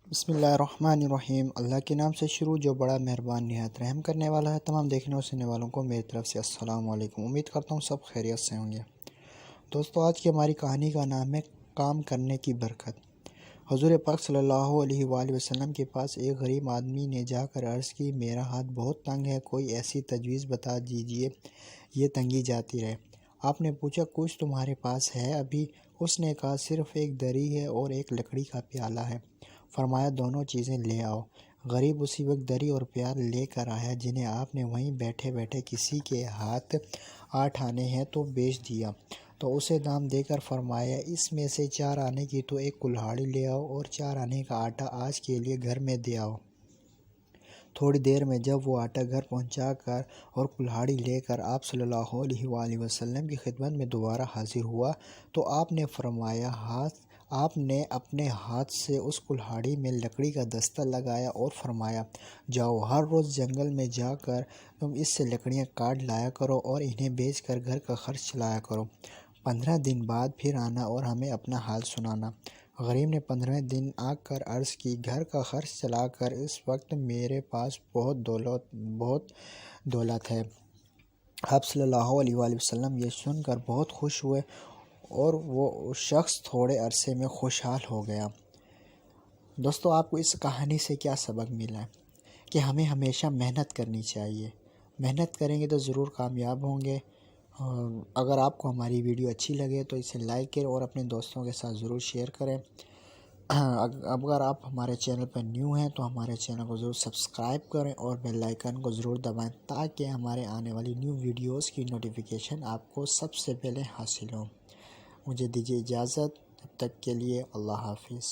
بسم اللہ الرحمن الرحیم۔ اللہ کے نام سے شروع جو بڑا مہربان نہایت رحم کرنے والا ہے۔ تمام دیکھنے اور سننے والوں کو میری طرف سے السلام علیکم۔ امید کرتا ہوں سب خیریت سے ہوں گے۔ دوستو، آج کی ہماری کہانی کا نام ہے کام کرنے کی برکت۔ حضور پاک صلی اللہ علیہ وآلہ وسلم کے پاس ایک غریب آدمی نے جا کر عرض کی، میرا ہاتھ بہت تنگ ہے، کوئی ایسی تجویز بتا دیجیے یہ تنگی جاتی رہے۔ آپ نے پوچھا، کچھ تمہارے پاس ہے ابھی؟ اس نے کہا، صرف ایک دری ہے اور ایک لکڑی کا پیالہ ہے۔ فرمایا، دونوں چیزیں لے آؤ۔ غریب اسی وقت دری اور پیالہ لے کر آیا، جنہیں آپ نے وہیں بیٹھے بیٹھے کسی کے ہاتھ 8 آنے ہیں تو بیچ دیا، تو اسے دام دے کر فرمایا، اس میں سے 4 آنے کی تو ایک کلہاڑی لے آؤ اور 4 آنے کا آٹا آج کے لیے گھر میں دے آؤ۔ تھوڑی دیر میں جب وہ آٹا گھر پہنچا کر اور کلہاڑی لے کر آپ صلی اللہ علیہ وآلہ وسلم کی خدمت میں دوبارہ حاضر ہوا تو آپ نے فرمایا، آپ نے اپنے ہاتھ سے اس کلہاڑی میں لکڑی کا دستہ لگایا اور فرمایا، جاؤ، ہر روز جنگل میں جا کر تم اس سے لکڑیاں کاٹ لایا کرو اور انہیں بیچ کر گھر کا خرچ چلایا کرو۔ 15 دن بعد پھر آنا اور ہمیں اپنا حال سنانا۔ غریب نے 15ویں دن آ کر عرض کی، گھر کا خرچ چلا کر اس وقت میرے پاس بہت دولت ہے۔ آپ صلی اللہ علیہ وآلہ وسلم یہ سن کر بہت خوش ہوئے اور وہ شخص تھوڑے عرصے میں خوشحال ہو گیا۔ دوستو، آپ کو اس کہانی سے کیا سبق ملا ہے؟ کہ ہمیں ہمیشہ محنت کرنی چاہیے۔ محنت کریں گے تو ضرور کامیاب ہوں گے۔ اگر آپ کو ہماری ویڈیو اچھی لگے تو اسے لائک کریں اور اپنے دوستوں کے ساتھ ضرور شیئر کریں۔ اگر آپ ہمارے چینل پر نیو ہیں تو ہمارے چینل کو ضرور سبسکرائب کریں اور بیل آئیکن کو ضرور دبائیں تاکہ ہمارے آنے والی نیو ویڈیوز کی نوٹیفیکیشن آپ کو سب سے پہلے حاصل ہو۔ مجھے دیجیے اجازت، تب تک کے لیے اللہ حافظ۔